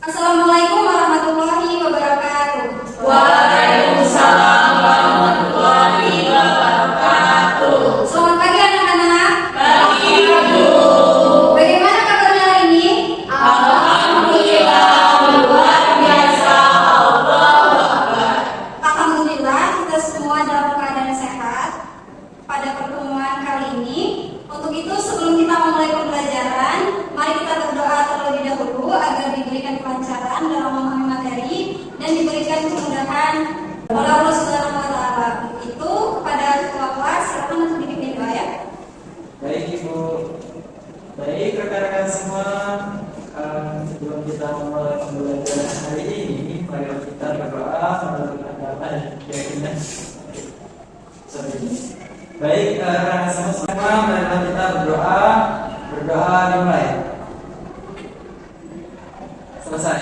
Assalamualaikum warahmatullahi wabarakatuh. Waalaikumsalam warahmatullahi wabarakatuh. Selamat pagi anak-anak. Pagi Ibu. Bagaimana kabarnya hari ini? Alhamdulillah luar biasa. Allahu Akbar. Alhamdulillah kita semua dalam keadaan sehat pada pertemuan kali ini. Untuk itu sebelum kita memulai pembelajaran, mari kita berdoa terlebih dahulu agar diberikan kelancaran dalam memahami materi dan diberikan kemudahan oleh Allah Subhanahu wa taala. Itu kepada ketua kelas silakan untuk dipimpin doa ya. Baik Ibu, baik rekan-rekan semua, sebelum kita memulai pembelajaran hari ini, mari kita berdoa menurut agama dan keyakinan. Baik rekan-rekan semua, mari kita berdoa dimulai. Selesai.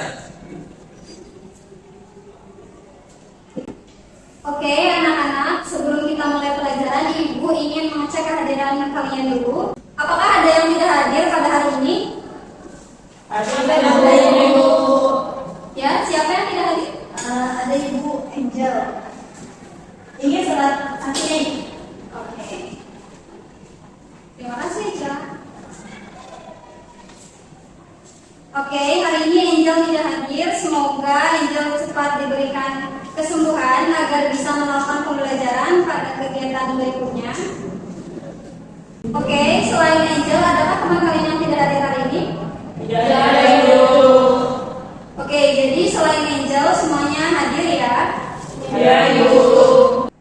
Oke anak-anak, sebelum kita mulai pelajaran, Ibu ingin mengecek kehadiran kalian dulu. Apakah ada yang tidak hadir pada hari ini? Ada Ibu. Ya, siapa yang tidak hadir? Ada Ibu Angel. Ingin salat akhirnya. Oke. Terima kasih, Ica. Oke, hari ini Angel tidak hadir. Semoga Angel cepat diberikan kesembuhan agar bisa melakukan pembelajaran pada kegiatan berikutnya. Oke, selain Angel, adakah teman kalian yang tidak hadir hari ini? Tidak ada Ibu. Oke, jadi selain Angel semuanya hadir ya. Ya Ibu.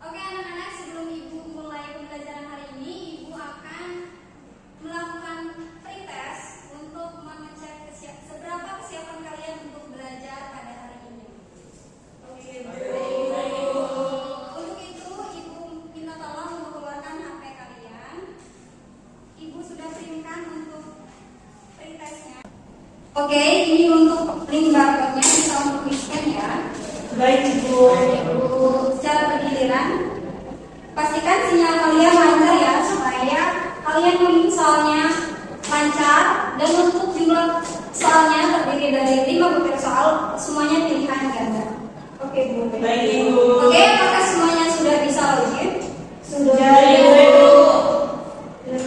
Oke anak-anak, sebelum Ibu mulai pembelajaran hari ini, Ibu akan melakukan pretest untuk mengecek seberapa kesiapan kalian untuk belajar pada hari ini. Oke, baik. Untuk itu, Ibu minta tolong mengeluarkan HP kalian. Ibu sudah printkan untuk pretestnya. Oke, ini untuk link barcode-nya bisa untuk di-scan ya. Baik Ibu. Secara bergiliran, pastikan sinyal kalian lancar ya supaya kalian memilih soalnya lancar, dan untuk jumlah soalnya terdiri dari 5 butir soal, semuanya pilihan ganda. Oke Bu. Baik Ibu. Oke, apakah semuanya sudah bisa login? Sudah Ibu.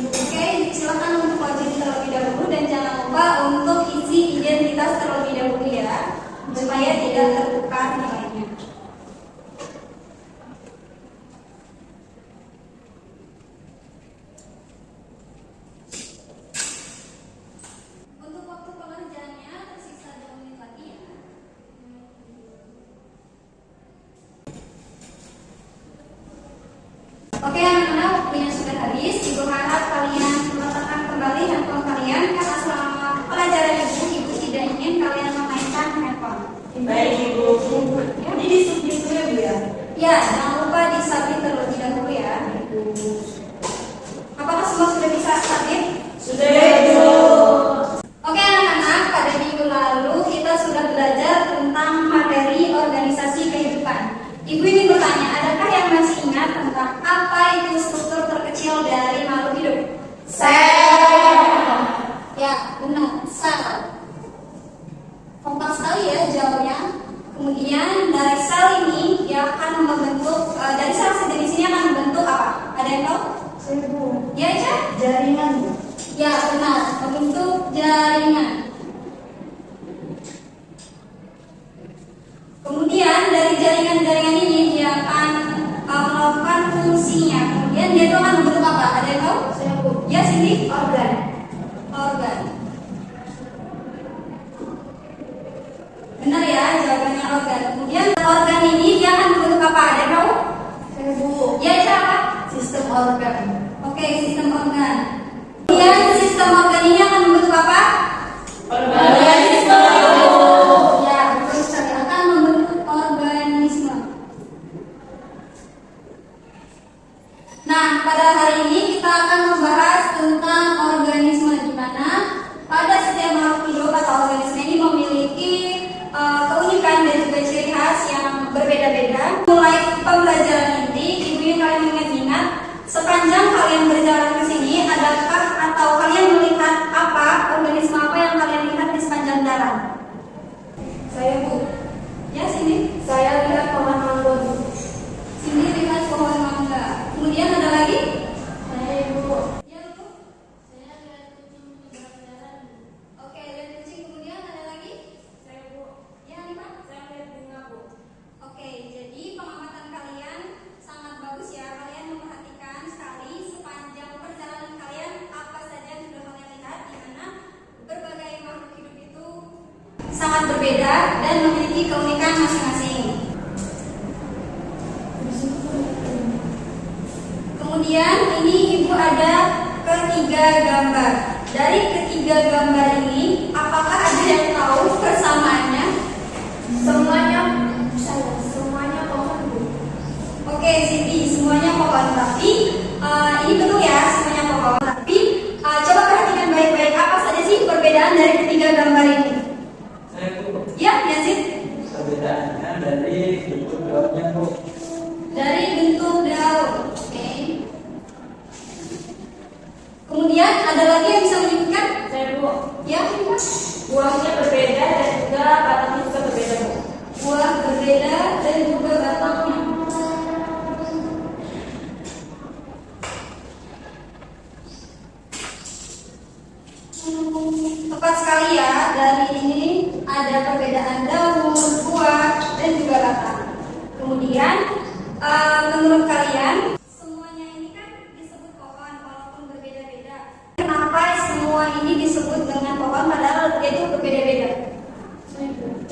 Oke, silakan untuk login terlebih dahulu dan jangan lupa untuk isi identitas terlebih dahulu ya, supaya tidak tertukar nilainya. Untuk waktu pengerjaannya tersisa 2 menit lagi ya. Oke anak-anak, waktunya sudah habis. Ibu harap kalian meletakkan kembali handphone kalian karena selama pelajaran Ibu tidak ingin kalian memainkan handphone. Baik Ibu. Ya, Ini disubmit dulu ya Bu ya. ya jangan lupa disubmit terlebih dahulu ya. Apakah semua sudah bisa submit? Sudah Ibu. Oke anak-anak, pada minggu lalu kita sudah belajar tentang materi organisasi kehidupan. Ibu ingin bertanya, adakah yang masih ingat tentang apa itu struktur terkecil dari makhluk hidup? Sel. Ya, benar, sel. Kompak sekali ya jawabnya. Kemudian dari sel ini dia akan membentuk, dari sel sejenis ini akan membentuk apa? Ada yang tahu? Saya Bu. Ya, Ica? Jaringan Bu. Ya, benar, membentuk jaringan. Kemudian dari jaringan-jaringan ini dia akan melakukan fungsinya. Kemudian dia itu akan membentuk apa? Ada yang tahu? Saya Bu. Ya, Cindy? Organ. Organ. Benar ya, jawabannya organ. Kemudian organ ini dia akan membentuk apa? Ada yang tahu? Saya Bu. Ya, Ica apa? Sistem organ. Oke, sistem organ. Kemudian sistem organ ini akan membentuk apa? Organisme. Ya, betul sekali, akan membentuk organisme. Nah, pada hari ini kita akan membahas tentang organisme, di mana pada setiap makhluk hidup atau organisme ini memiliki keunikan dan juga ciri khas yang berbeda-beda. Mulai pembelajaran ini, Ibu ingin kalian ingat-ingat sepanjang kalian berjalan ke sini, adakah atau kalian melihat apa organisme apa yang kalian lihat di sepanjang sangat berbeda dan memiliki keunikan masing-masing. Kemudian ini ibu ada ketiga gambar. Dari ketiga gambar ini, apakah ada yang tahu persamaannya? Semuanya pohon, Bu. Oke, Siti, semuanya pohon. Tapi ini betul ya, semuanya pohon. Tapi coba perhatikan baik-baik apa saja sih perbedaan dari ketiga gambar ini? Saya Bu, Ya, Yazid. perbedaannya dari bentuk daunnya Bu. Dari bentuk daun. Oke. Kemudian ada lagi yang bisa menyebutkan? Saya Bu, Ya, buahnya berbeda dan juga batangnya juga berbeda Bu. buah berbeda dan juga batangnya. Tepat sekali ya, dari ini ada perbedaan daun, buah, dan juga batang. Kemudian, menurut kalian, semuanya ini kan disebut pohon walaupun berbeda-beda. Kenapa semua ini disebut dengan pohon padahal itu berbeda-beda?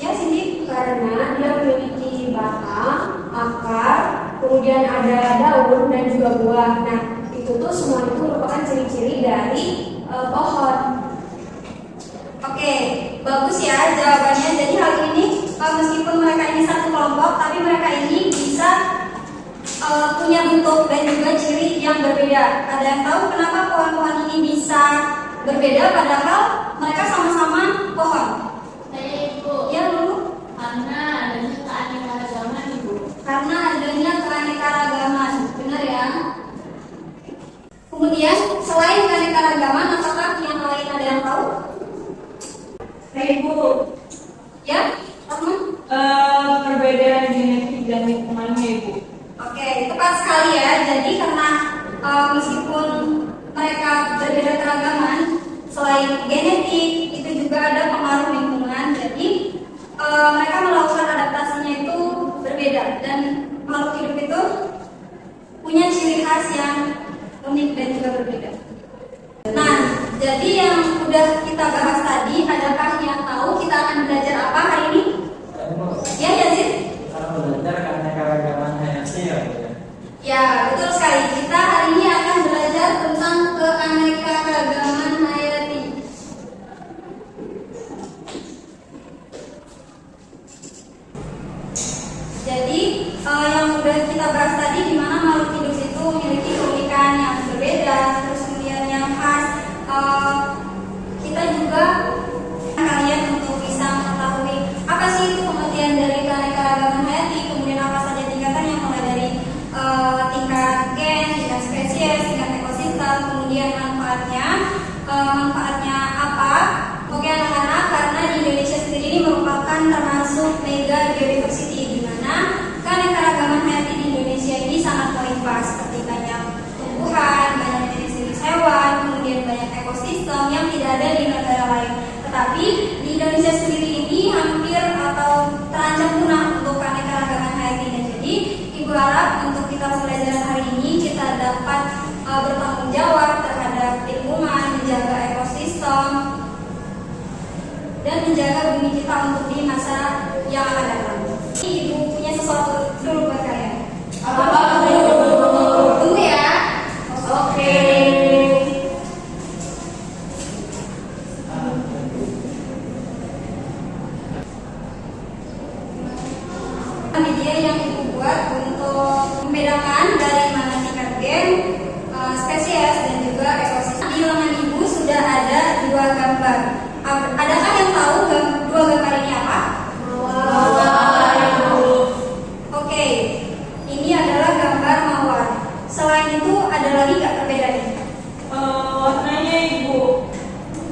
Ya, Cindy? Karena dia memiliki batang, akar, kemudian ada daun dan juga buah. Nah, itu tuh semua itu merupakan ciri-ciri dari pohon. Oke, bagus ya jawabannya. Jadi hal ini meskipun mereka ini satu kelompok, tapi mereka ini bisa punya bentuk dan juga ciri yang berbeda. Ada yang tahu kenapa pohon-pohon ini bisa berbeda padahal mereka sama-sama pohon? Saya Ibu, Ya, dulu. karena adanya keanekaragaman Ibu. Karena adanya keanekaragaman, benar ya? Kemudian selain keanekaragaman, apakah yang lain ada yang tahu? Saya Ibu, Ya, teman? perbedaan genetik dan lingkungannya Ibu. Oke, tepat sekali ya. Jadi karena meskipun mereka berbeda keragaman, selain genetik itu juga ada pengaruh lingkungan. Jadi mereka melakukan adaptasinya itu berbeda dan makhluk hidup itu punya ciri khas yang unik dan juga berbeda. Nah, jadi yang udah kita bahas tadi, adakah yang tahu kita akan belajar apa hari ini? Saya Bu, Ya, Yazid? kalau belajar keanekaragaman hayati ya Bu ya. Ya, betul sekali. Kita hari ini akan belajar tentang keanekaragaman hayati. Jadi, yang sudah kita bahas tadi di mana makhluk hidup itu memiliki keunikan yang berbeda, terus kemudian yang khas. Kita juga kalian untuk bisa mengetahui apa sih itu pengertian dari keanekaragaman hayati, kemudian apa saja tingkatannya mulai dari tingkat gen, tingkat spesies, tingkat ekosistem, kemudian manfaatnya apa? Oke anak-anak, karena di Indonesia sendiri ini merupakan termasuk mega biodiversity di mana keanekaragaman hayati di Indonesia ini sangat melimpah seperti banyak tumbuhan, banyak jenis-jenis hewan, kemudian banyak ekosistem yang tidak ada di negara lain. Tetapi di Indonesia sendiri ini hampir atau terancam punah untuk keanekaragaman hayatinya. Jadi Ibu harap untuk kita pembelajaran hari ini kita dapat bertanggung jawab terhadap lingkungan, menjaga ekosistem, dan menjaga bumi kita untuk di masa yang akan datang. Ini Ibu punya sesuatu dulu buat kalian. Apa Bu? Tunggu ya. Oke. Media yang Ibu buat untuk membedakan dari mana tingkat gen, spesies, dan juga ekosistem. Di lengan Ibu sudah ada dua gambar. Adakah yang tahu dua gambar ini apa? Oke, ini adalah gambar mawar. Selain itu ada lagi nggak perbedaannya? Warnanya Ibu.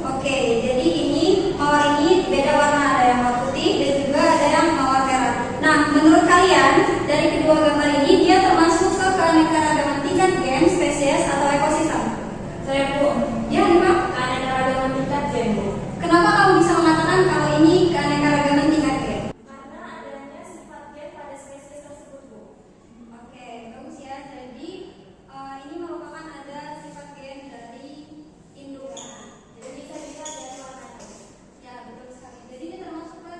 Oke, jadi ini mawar ini beda warna, ada yang mawar putih dan juga ada yang mawar merah. Nah, menurut kalian dari kedua gambar ini dia termasuk ke keanekaragaman tingkat gen, spesies atau ekosistem? Saya Bu, Ya, Nima. keanekaragaman tingkat gen Bu. Kenapa kamu bisa mengatakan kalau ini keanekaragaman tingkat gen? Karena adanya sifat gen pada spesies tersebut Bu. Oke, bagus ya. Jadi ini merupakan ada sifat gen dari induknya. Jadi bisa dilihat dari warnanya. Ya, betul sekali. Jadi ini termasuk ke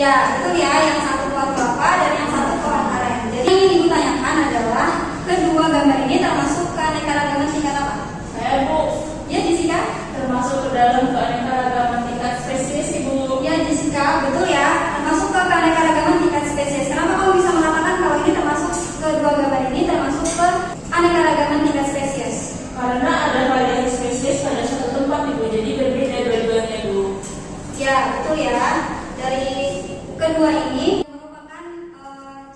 Ya, betul ya, yang satu pohon kelapa dan yang satu pohon aren. Jadi yang ingin ditanyakan adalah kedua gambar ini termasuk keanekaragaman tingkat apa? Saya Bu, Ya, Jessica? termasuk ke dalam keanekaragaman tingkat spesies Ibu. Ya, Jessica, betul ya, termasuk ke keanekaragaman tingkat spesies. Kenapa kamu bisa mengatakan kalau ini termasuk kedua gambar ini termasuk ke anekaragaman tingkat spesies? Karena ada variasi spesies pada satu tempat Ibu, jadi berbeda dua-duanya Ibu. Ya, betul ya. Dari kedua ini merupakan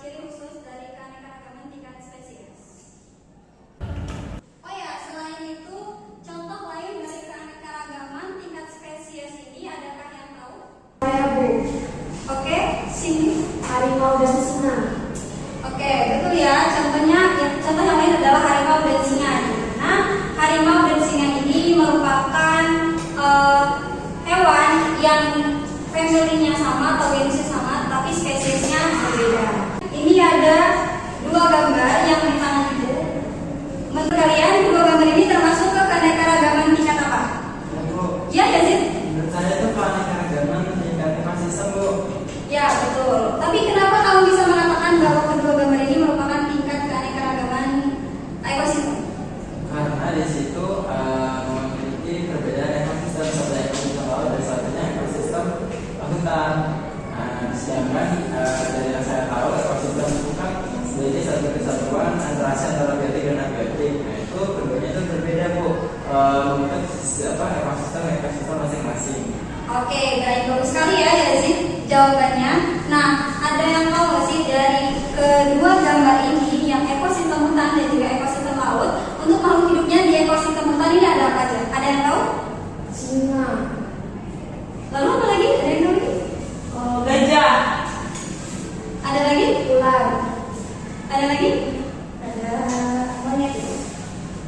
ciri khusus dari keanekaragaman tingkat spesies. Oh ya, selain itu, contoh lain dari keanekaragaman tingkat spesies ini adakah yang tahu? Saya Bu, Oke, sini. harimau dan singa. Oke, betul ya. Contohnya, contoh yang lain adalah harimau dan singa. Nah, harimau dan singa ini merupakan hewan yang family-nya sama atau jenisnya sama, tapi spesiesnya berbeda. Ini ada dua gambar yang di tangan Ibu. Menurut kalian, dua gambar ini termasuk ke keanekaragaman tingkat apa? Ya, Bu. Ya, Yazid? Menurut saya itu keanekaragaman tingkat ekosistem, Bu. Ya, betul. Tapi kenapa kamu bisa mengatakan bahwa kedua gambar ini merupakan tingkat keanekaragaman ekosistem? Karena di situ memiliki perbedaan ekosistem, satu ekosistem laut dan satunya ekosistem hutan. Sedangkan dari yang saya tahu ekosistem itu kan sebagai satu kesatuan antara biotik dan abiotik. Nah itu keduanya itu berbeda Bu, untuk ekosistem masing-masing. Oke, baik, bagus sekali ya Yazid jawabannya. Nah, ada yang tahu nggak sih dari kedua gambar ini yang ekosistem hutan dan juga ekosistem laut, untuk makhluk hidupnya di ekosistem hutan ini ada apa aja? Ada yang tahu? Singa. Lalu apa lagi? Ada yang tahu lagi? Gajah. Ada lagi? Ular. Ada lagi? Ada monyet.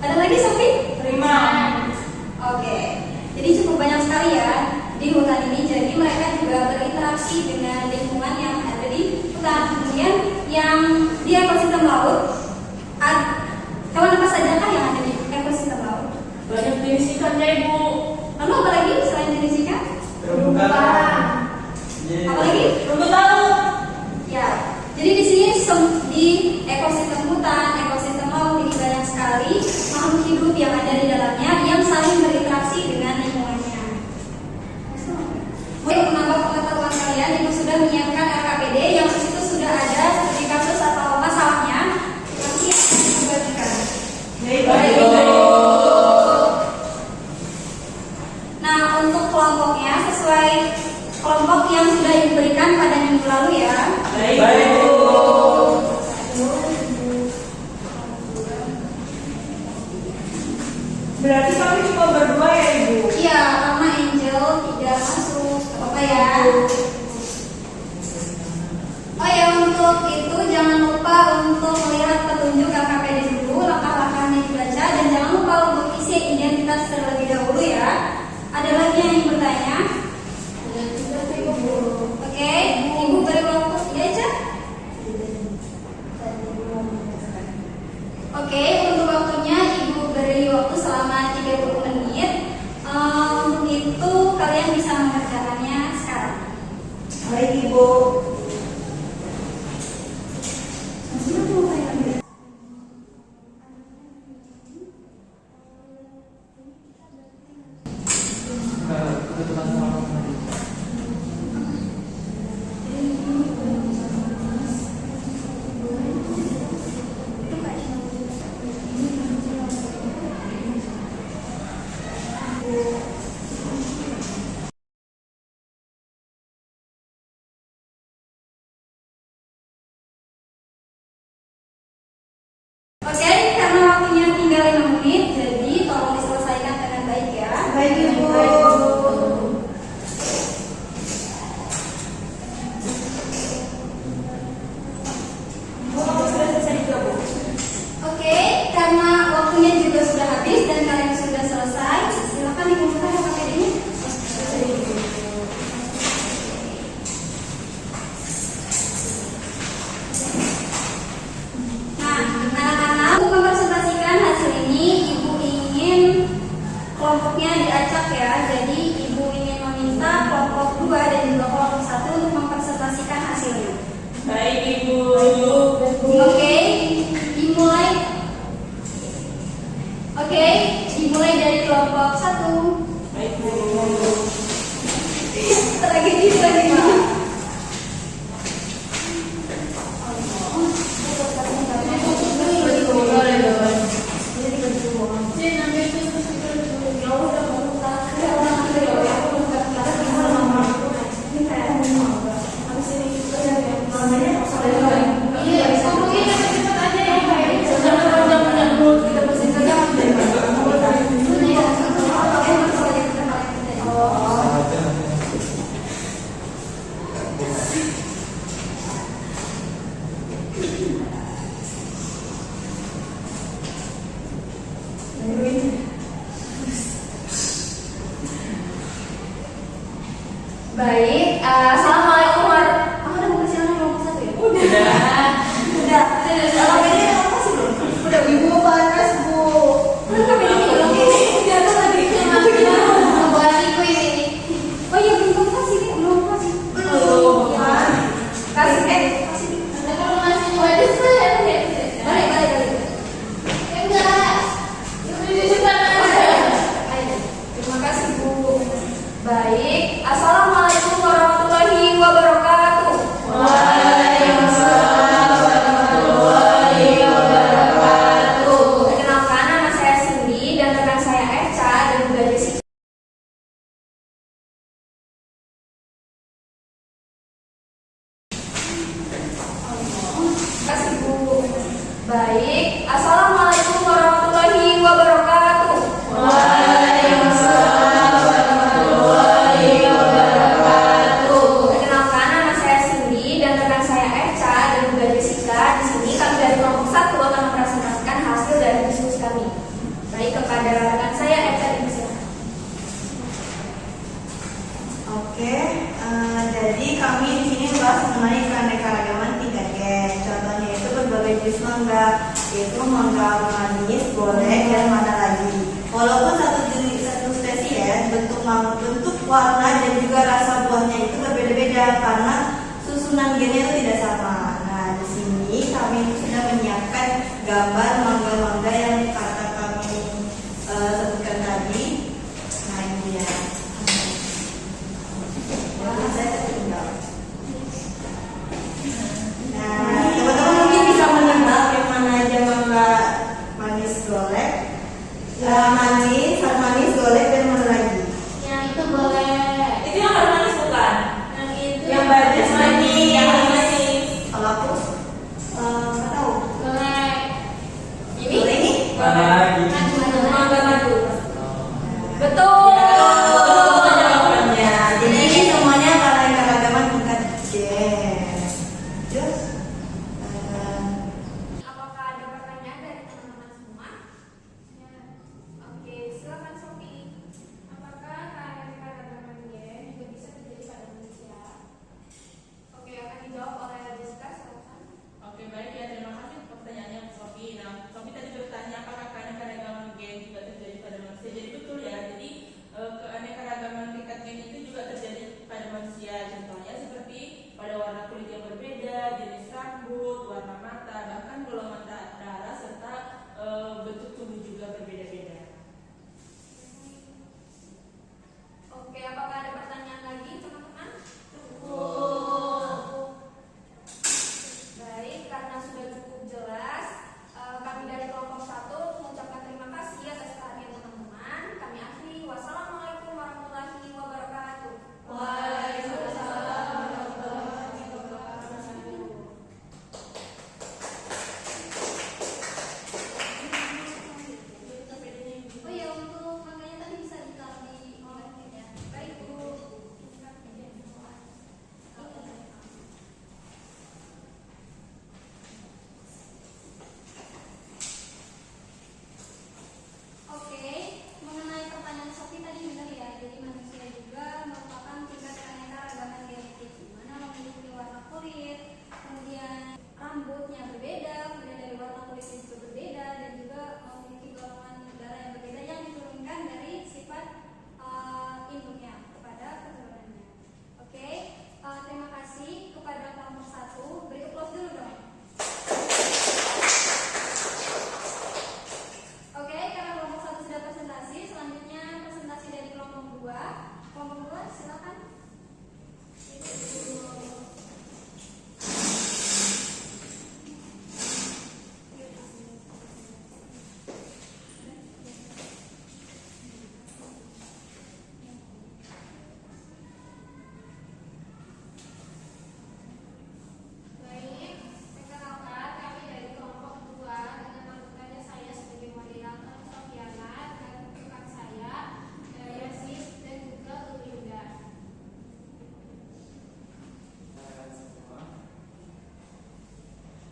Ada lagi Sofi? Harimau. Oke, jadi cukup banyak sekali ya di hutan ini. Jadi mereka juga berinteraksi dengan lingkungan yang ada di hutan. Kemudian yang di ekosistem laut, hewan apa saja kah yang ada di ekosistem laut? Banyak jenis ikannya Ibu. Lalu apa lagi selain jenis ikan? Terumbu karang. Apa lagi? Rumput laut. Ya, jadi di sini di ekosistem hutan, ekosistem laut ini banyak sekali makhluk hidup yang ada di dalamnya yang saling berinteraksi dengan lingkungannya. Untuk menambah pengetahuan kalian, Ibu sudah menyiapkan RKPD yang di situ sudah ada seperti kasus atau masalahnya. Nanti akan dibagikan. Baik. Nah, untuk kelompoknya sesuai kelompok yang sudah diberikan pada minggu lalu ya. Baik Bu. Berarti kami cuma berdua ya Ibu. Iya, karena Angel tidak masuk. Gak apa-apa ya. Oh ya, untuk itu jangan lupa untuk melihat petunjuk KKPD dulu, langkah-langkahnya dibaca, dan jangan lupa untuk isi identitas terlebih dahulu ya. Ada lagi yang ingin bertanya? Oke, Ibu beri waktu. Ya, Ica? Oke, untuk waktunya Ibu beri waktu selama 30 menit. Untuk itu kalian bisa mengerjakannya sekarang. Baik Ibu. Oke, karena waktunya tinggal 5 menit, jadi tolong diselesaikan dengan baik ya. Baik Ibu. Bu, kamu sudah selesai juga Bu? Oke, karena waktunya juga sudah habis dan kalian sudah selesai, silakan dikumpulkan KKPD-nya. Nah, anak-anak, untuk mempresentasikan hasil ini, Ibu ingin kelompoknya diacak ya. kelompok 1. Baik, Bu. Tragedi lagi, Pak. Baik, assalamualaikum warahmatullahi. Aku udah mau silakan kelompok 1 ya? Udah. Kalau ini kelompok kasih belum? Udah, ibu panas bu. Kenapa ini belum? Udah kan tadi Kelompok adikku ini. Oh iya, belum kasih, belum kasih. belum. Kasih kasih. Kalau masih mau ada saya, balik. Enggak. Terima kasih bu. Baik, assalamualaikum warahmatullahi wabarakatuh. Waalaikumsalam warahmatullahi wabarakatuh. Perkenalkan, nama saya Cindy dan rekan saya Eca dan juga Jessica. Terima kasih bu. Baik, assalamualaikum warahmatullahi wabarakatuh. Waalaikumsalam warahmatullahi wabarakatuh. Perkenalkan, nama saya Cindy dan rekan saya Eca dan juga Jessica. Di sini kami dari kelompok 1 akan mempresentasikan hasil dari diskusi kami. Baik, kepada rekan saya Eca dan Jessica. Oke, jadi kami di sini membahas mengenai keanekaragaman 3G. Contohnya itu berbagai jenis mangga, yaitu mangga manis, boleh, dan mana lagi. Walaupun satu spesies, bentuk warna dan juga rasa buahnya itu berbeda-beda karena susunan gennya itu tidak sama. Nah, di sini kami sudah menyiapkan gambar mangga-mangga yang kata kami sebutkan tadi. Nah, ini dia. Saya tertinggal. Nah, teman-teman mungkin bisa menebak yang mana aja mangga manis golek, manis golek dan mana lagi? Yang itu boleh. Itu yang manis bukan? Yang itu Yang manis manis. Yang manis. Kalau aku nggak tahu. boleh. Ini 2. Kelompok 2 silakan. Baik, perkenalkan kami dari kelompok 2 dengan anggotanya saya sebagai moderator Sofiana dan rekan saya Yasis dan juga Ulinda. Rekan semua,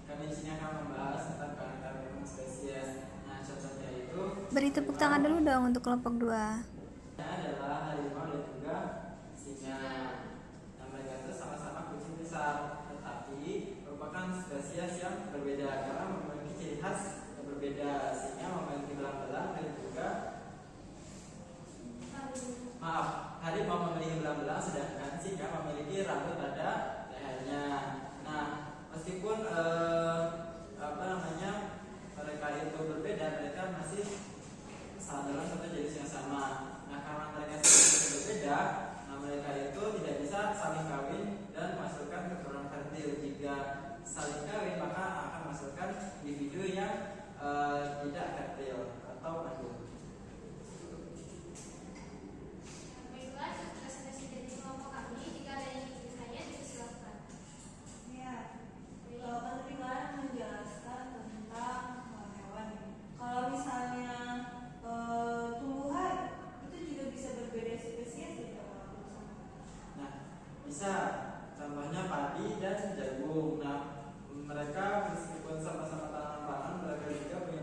kami di sini akan membahas tentang keanekaragaman spesies. Nah, contohnya itu Beri tepuk tangan dulu dong untuk kelompok 2. adalah harimau dan juga singa. Nah, mereka itu sama-sama kucing besar, tetapi merupakan spesies yang berbeda karena memiliki ciri khas yang berbeda. Singa memiliki belang-belang dan juga harimau memiliki belang-belang, sedangkan singa memiliki rambut pada lehernya. Nah, meskipun mereka itu berbeda, mereka masih dalam satu jenis yang sama. Nah, karena mereka itu berbeda, nah mereka itu tidak bisa saling kawin dan masukkan keturunan fertil. Jika saling kawin, maka akan masukkan individu yang tidak fertil atau mandul. Baiklah, presentasi dari kelompok kami. Jika ada yang ingin bertanya, dipersilakan. Ya, kan tadi kalian menjelaskan tentang hewan. Kalau misalnya tumbuhan itu juga bisa berbeda spesies ya kalau sama. Nah, bisa contohnya padi dan jagung. Nah, mereka meskipun sama-sama tanaman pangan, mereka juga punya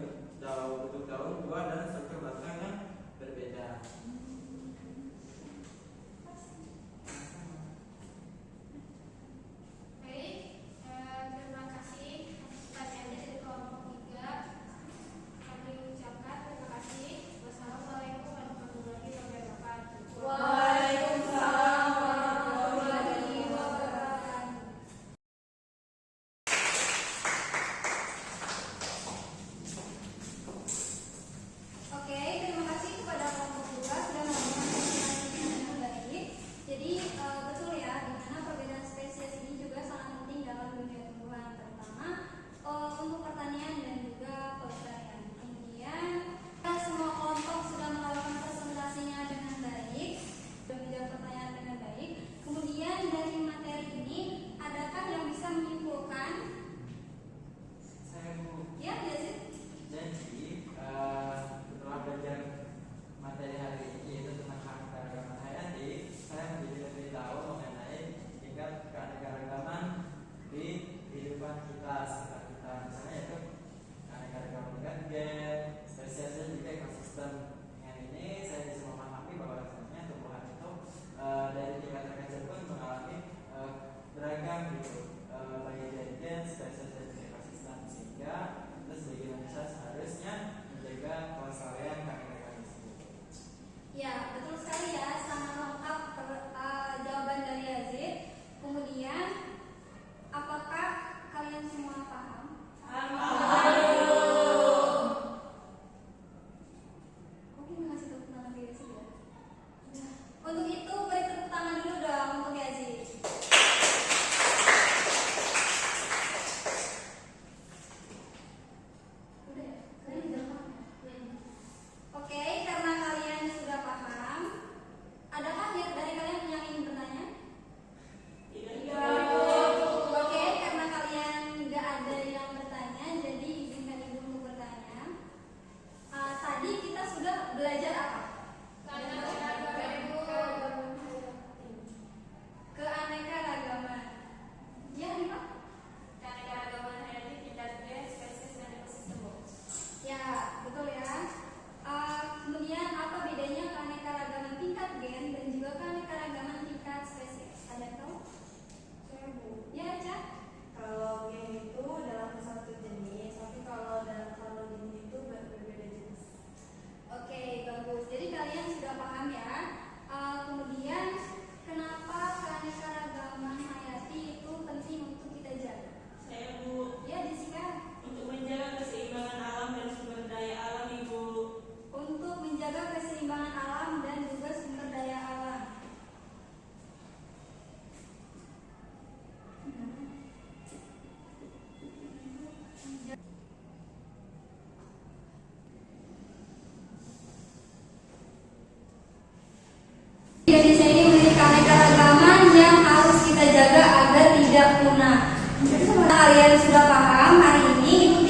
kalian sudah paham, hari ini Ibu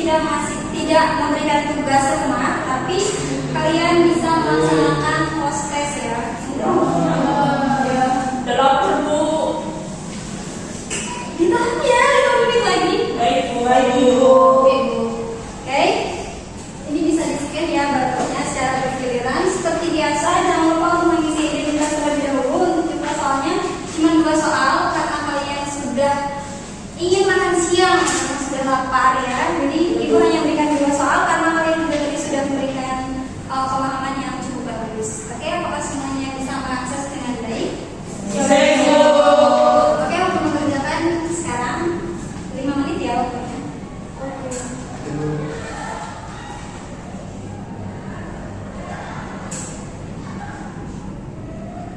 tidak memberikan tugas rumah, tapi kalian bisa melaksanakan post test ya. Udah lapar Bu. Ditahan ya 5 menit lagi. Baik Bu, baik Bu. Oke, Bu. Oke. Ini bisa di-scan ya barcode-nya secara bergiliran. Seperti biasa, jangan lupa untuk mengisi identitas terlebih dahulu. Untuk jumlah soalnya cuma 2 soal karena kalian sudah ingin makan siang, karena sudah lapar ya. Jadi Ibu hanya berikan 2 soal karena kalian juga tadi sudah memberikan pemahaman yang cukup bagus. Oke, apakah semuanya bisa mengakses dengan baik? Baik Bu. Oke, untuk mengerjakan sekarang 5 menit ya waktunya.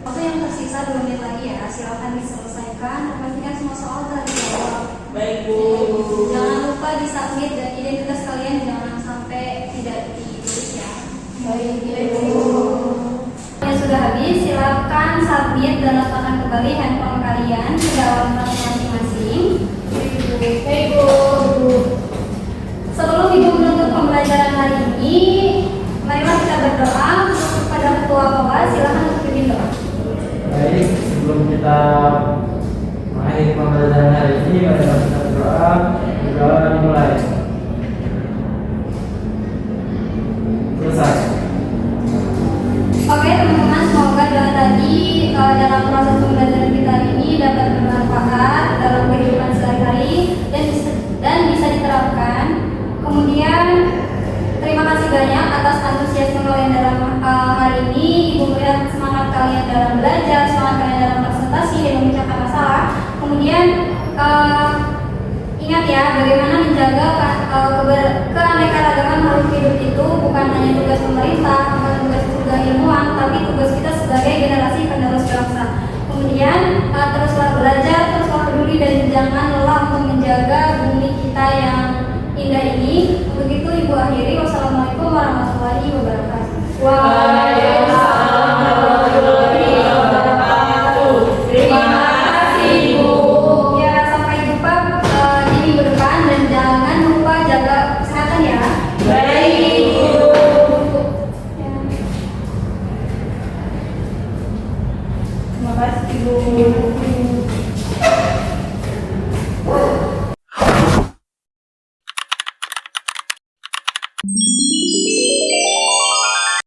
Waktu yang tersisa 2 menit lagi ya, silakan diselesaikan dan pastikan semua soal telah dijawab. Baik Bu. Jangan lupa disubmit dan identitas kalian jangan sampai tidak ditulis ya. Baik Bu. Yang sudah habis, silakan submit dan letakkan kembali handphone kalian ke dalam tasnya masing-masing. Baik Bu. Sebelum Ibu menutup pembelajaran hari ini, marilah kita berdoa kepada Ketua Bapak. Silakan untuk pimpin doa. Baik, sebelum kita mengakhiri pembelajaran hari ini, mari kita berdoa. Berdoa dimulai. Selesai. Oke teman-teman, semoga doa tadi dalam proses pembelajaran kita ini dapat bermanfaat dalam kehidupan sehari-hari dan bisa diterapkan. Kemudian terima kasih banyak atas antusiasme kalian dalam hari ini. Ibu melihat semangat kalian dalam belajar, semangat kalian dalam presentasi dan memecahkan masalah. Kemudian ingat ya, bagaimana menjaga keanekaragaman makhluk hidup itu bukan hanya tugas pemerintah, bukan tugas juga ilmuwan, tapi tugas kita sebagai generasi penerus bangsa. Kemudian teruslah belajar, teruslah peduli dan jangan lelah untuk menjaga bumi kita yang indah ini. Untuk itu Ibu akhiri. Wassalamualaikum warahmatullahi wabarakatuh. Waalaikumsalam warahmatullahi wabarakatuh. Terima kasih Bu. Ya, sampai jumpa di minggu depan dan jangan lupa jaga kesehatan ya. Baik Bu. Ya. Terima kasih Bu.